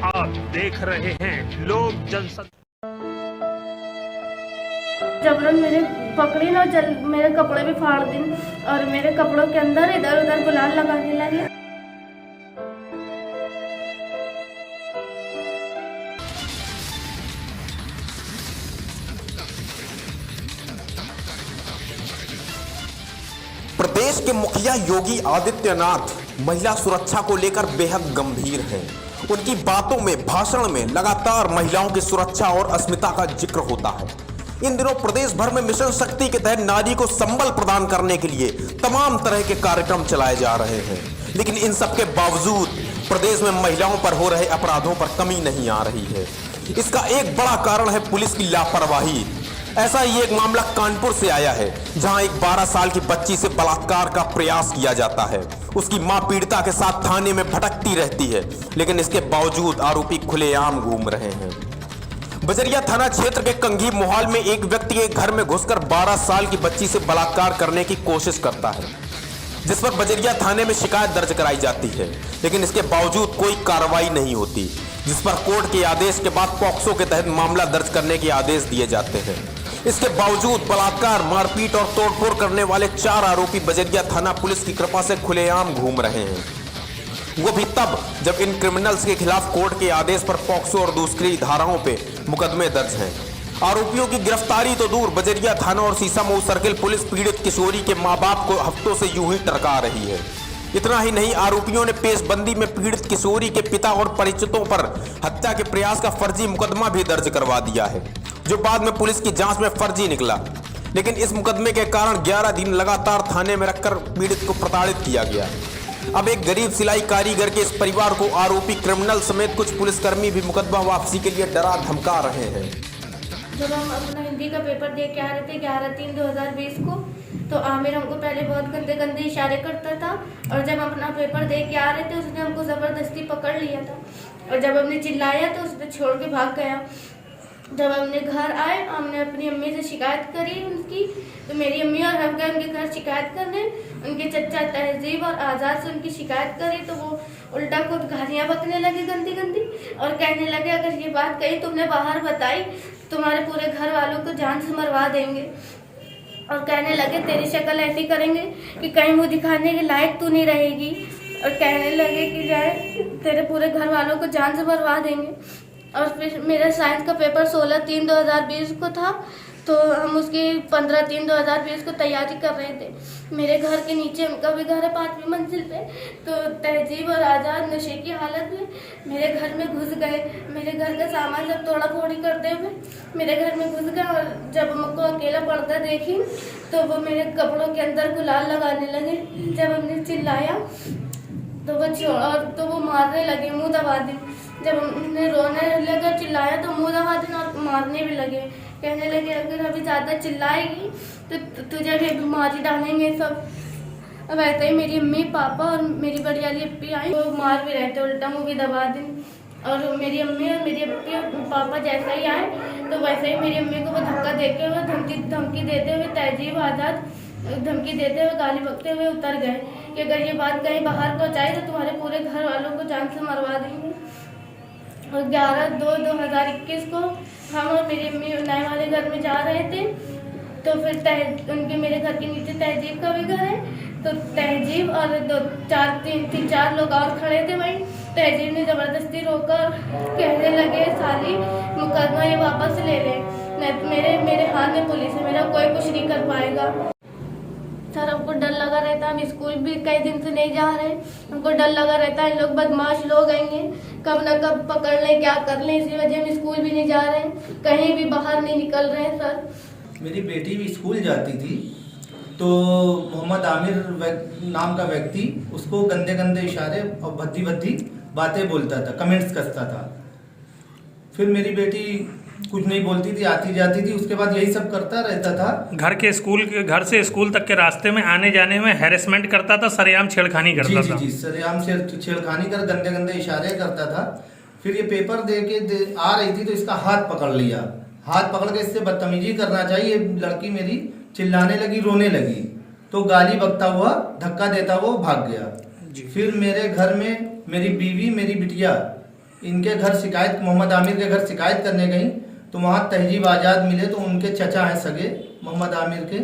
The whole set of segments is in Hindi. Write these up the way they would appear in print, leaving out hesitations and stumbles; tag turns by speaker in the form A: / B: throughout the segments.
A: आप देख रहे हैं लोक जनशक्ति।
B: जबरन मेरे पकड़ी ना मेरे कपड़े भी फाड़ दी और मेरे कपड़ों के अंदर इधर उधर गुलाल लगाने लगे।
C: प्रदेश के मुखिया योगी आदित्यनाथ महिला सुरक्षा को लेकर बेहद गंभीर हैं। उनकी बातों में, भाषण में लगातार महिलाओं की सुरक्षा और अस्मिता का जिक्र होता है। इन दिनों प्रदेश भर में मिशन शक्ति के तहत नारी को संबल प्रदान करने के लिए तमाम तरह के कार्यक्रम चलाए जा रहे हैं, लेकिन इन सब के बावजूद प्रदेश में महिलाओं पर हो रहे अपराधों पर कमी नहीं आ रही है। इसका एक बड़ा कारण है पुलिस की लापरवाही। ऐसा ही एक मामला कानपुर से आया है, जहां एक 12 साल की बच्ची से बलात्कार का प्रयास किया जाता है। उसकी मां पीड़िता के साथ थाने में भटकती रहती है, लेकिन इसके बावजूद आरोपी खुलेआम घूम रहे हैं। बजरिया थाना क्षेत्र के कंघी मोहाल में एक व्यक्ति के घर में घुसकर 12 साल की बच्ची से बलात्कार करने की कोशिश करता है, जिस पर बजरिया थाने में शिकायत दर्ज कराई जाती है, लेकिन इसके बावजूद कोई कार्रवाई नहीं होती, जिस पर कोर्ट के आदेश के बाद पॉक्सो के तहत मामला दर्ज करने के आदेश दिए जाते हैं। इसके बावजूद बलात्कार, मारपीट और तोड़फोड़ करने वाले 4 आरोपी बजरिया थाना पुलिस की कृपा से खुलेआम घूम रहे हैं, वो भी तब जब इन क्रिमिनल्स के खिलाफ कोर्ट के आदेश पर पॉक्सो और दूसरी धाराओं पे मुकदमे दर्ज हैं। आरोपियों की गिरफ्तारी तो दूर, बजरिया थाना और सीसामऊ सर्किल पुलिस पीड़ित किशोरी के मां बाप को हफ्तों से यूं ही टरका रही है। इतना ही नहीं, आरोपियों ने पेशबंदी में पीड़ित किशोरी के पिता और परिचितों पर हत्या के प्रयास का फर्जी मुकदमा भी दर्ज करवा दिया है, जो बाद में पुलिस की जांच में फर्जी निकला। लेकिन इस मुकदमे के कारण 11 दिन लगातार थाने में रखकर पीड़ित को प्रताड़ित किया गया। अब एक गरीब सिलाई कारीगर के इस परिवार को आरोपी क्रिमिनल समेत कुछ पुलिसकर्मी भी मुकदमा वापसी के लिए डरा धमका रहे हैं।
B: जब हम अपना हिंदी का पेपर दे के आ रहे थे 11/3/2020 को, तो आमिर हमको पहले बहुत गंदे गंदे इशारे करता था, और जब हम अपना पेपर दे के आ रहे थे उसने हमको ज़बरदस्ती पकड़ लिया था, और जब हमने चिल्लाया तो उसने छोड़ के भाग गया। जब हमने घर आए, हमने अपनी अम्मी से शिकायत करी उनकी, तो मेरी अम्मी और हम गए उनके घर शिकायत करने। उनके चचा तहजीब और आज़ाद से उनकी शिकायत करी, तो वो उल्टा खुद गालियाँ बकने लगे गंदी गंदी, और कहने लगे अगर ये बात कही तुमने बाहर बताई, तुम्हारे पूरे घर वालों को जान से मरवा देंगे। और कहने लगे तेरी शक्ल ऐसी करेंगे कि कहीं मुँह दिखाने के लायक तू नहीं रहेगी, और कहने लगे कि जाए तेरे पूरे घर वालों को जान से मरवा देंगे। और फिर मेरा साइंस का पेपर 16/3/2020 को था, तो हम उसकी 15/3/2020 को तैयारी कर रहे थे। मेरे घर के नीचे उनका भी घर है 5वीं मंजिल पे, तो तहजीब और आज़ाद नशे की हालत में मेरे घर में घुस गए। मेरे घर का सामान सब तोड़ा फोड़ी करते हुए मेरे घर में घुस गए, और जब हमको अकेला पड़ता देखी तो वो मेरे कपड़ों के अंदर गुलाल लगाने लगे। जब हमने चिल्लाया तो वो और तो वो मारने लगे, मुँह दबा दी। जब हमने रोने लगा, चिल्लाया तो मुँह दबा देना और मारने भी लगे। कहने लगे अगर अभी ज़्यादा चिल्लाएगी तो तुझे भी बीमारी डालेंगे सब। अब ऐसे ही मेरी अम्मी पापा और मेरी बड़ी वाली अप्पी आई, वो मार भी रहे थे, उल्टा मुँह भी दबा दी। और मेरी अम्मी और मेरी अप्पी और पापा जैसा ही आए तो वैसे ही मेरी अम्मी को वो धक्का देते हुए धमकी देते हुए तहजीब आज़ाद धमकी देते हुए गाली बकते हुए उतर गए कि अगर ये बात कहीं बाहर पहुँचाई तो तुम्हारे पूरे घर वालों को जान से मरवा देंगे। और 11/2/2021 को हम और मेरी अम्मी नए वाले घर में जा रहे थे, तो फिर उनके मेरे घर के नीचे तहजीब का भी घर है, तो तहजीब और 3-4 लोग और खड़े थे वहीं। तहजीब ने ज़बरदस्ती रोका और कहने लगे साली मुकदमा ये वापस ले ले, मेरे हाथ में पुलिस है, मेरा कोई कुछ नहीं कर पाएगा। सर हमको डर लगा रहता है, हम स्कूल भी कई दिन से नहीं जा रहे, हमको डर लगा रहता है लोग बदमाश लोग आएंगे, कब न कब पकड़ लें, क्या कर लें, इसी वजह हम स्कूल भी नहीं जा रहे हैं, कहीं भी बाहर नहीं निकल रहे हैं। सर
D: मेरी बेटी भी स्कूल जाती थी, तो मोहम्मद आमिर नाम का व्यक्ति उसको गंदे गंदे इशारे और भद्दी भद्दी बातें बोलता था, कमेंट्स कसता था। फिर मेरी बेटी कुछ नहीं बोलती थी, आती जाती थी, उसके बाद यही सब करता रहता था।
A: घर से स्कूल तक के रास्ते में आने जाने में हैरेसमेंट करता था, सरेआम छेड़खानी करता था।
D: जी, सरेआम छेड़खानी कर गंदे गंदे इशारे करता था। फिर ये पेपर दे के आ रही थी तो इसका हाथ पकड़ लिया, हाथ पकड़ के इससे बदतमीजी करना चाहिए। लड़की मेरी चिल्लाने लगी, रोने लगी, तो गाली बकता हुआ धक्का देता हुआ भाग गया। फिर मेरे घर में मेरी बीवी, मेरी बिटिया इनके घर शिकायत, मोहम्मद आमिर के घर शिकायत करने गई तो वहाँ तहजीब आज़ाद मिले, तो उनके चचा हैं सगे मोहम्मद आमिर के,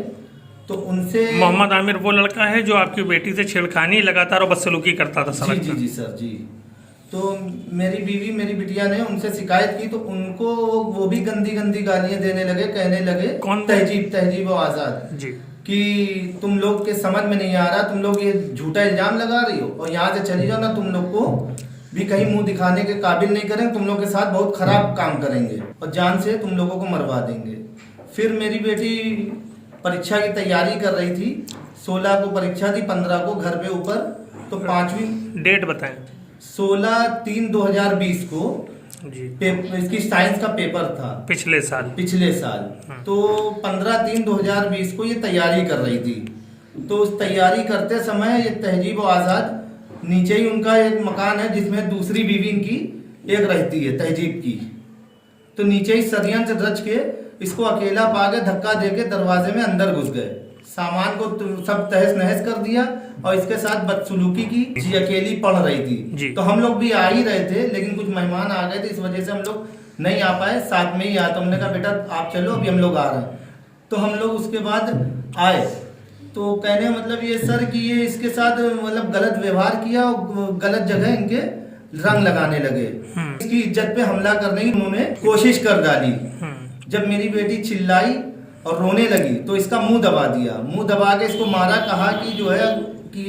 D: तो उनसे
A: मोहम्मद आमिर वो लड़का है जो आपकी बेटी से छेड़खानी लगातार और बदसलूकी करता था
D: जी
A: सड़क
D: जी
A: पर?
D: जी सर जी। तो मेरी बीवी, मेरी बिटिया ने उनसे शिकायत की तो उनको वो भी गंदी गंदी गालियां देने लगे, कहने लगे
A: कौन?
D: तहजीब और आज़ाद
A: जी।
D: कि तुम लोग के समझ में नहीं आ रहा, तुम लोग ये झूठा इल्जाम लगा रही हो और यहाँ से चली जाओ ना, तुम लोग को भी कहीं मुंह दिखाने के काबिल नहीं करेंगे, तुम लोग के साथ बहुत खराब काम करेंगे और जान से तुम लोगों को मरवा देंगे। फिर मेरी बेटी परीक्षा की तैयारी कर रही थी, 16 को परीक्षा थी, 15 को घर पे ऊपर, तो 5वीं
A: डेट बताएं।
D: 16/3/2020 को
A: जी।
D: इसकी साइंस का पेपर था
A: पिछले साल।
D: पिछले साल। तो 15/3/2020 को ये तैयारी कर रही थी। तो उस तैयारी करते समय ये तहजीब और आज़ाद, नीचे ही उनका एक मकान है जिसमें दूसरी बीवी इनकी एक रहती है तहजीब की, तो नीचे ही षड्यंत्र रच के इसको अकेला पा के धक्का देके दरवाजे में अंदर घुस गए, सामान को सब तहस नहस कर दिया और इसके साथ बदसलूकी की। जी अकेली पढ़ रही थी, तो हम लोग भी आ ही रहे थे, लेकिन कुछ मेहमान आ गए थे, इस वजह से हम लोग नहीं आ पाए, साथ में ही आया। तो हमने कहा बेटा आप चलो, अभी हम लोग आ रहे हैं। तो हम लोग उसके बाद आए, तो कहने मतलब ये सर कि ये इसके साथ मतलब गलत व्यवहार किया और गलत जगह इनके रंग लगाने लगे, इसकी इज्जत पे हमला करने की उन्होंने कोशिश कर डाली। जब मेरी बेटी चिल्लाई और रोने लगी तो इसका मुंह दबा दिया, मुंह दबा के इसको मारा, कहा कि जो है कि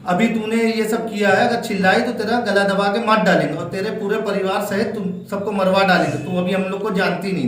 D: अभी तूने ये सब किया है, अगर चिल्लाई तो तेरा गला दबा के मार डालेंगे और तेरे पूरे परिवार सहित तुम सबको मरवा डालेंगे, तू अभी हम लोग को जानती नहीं।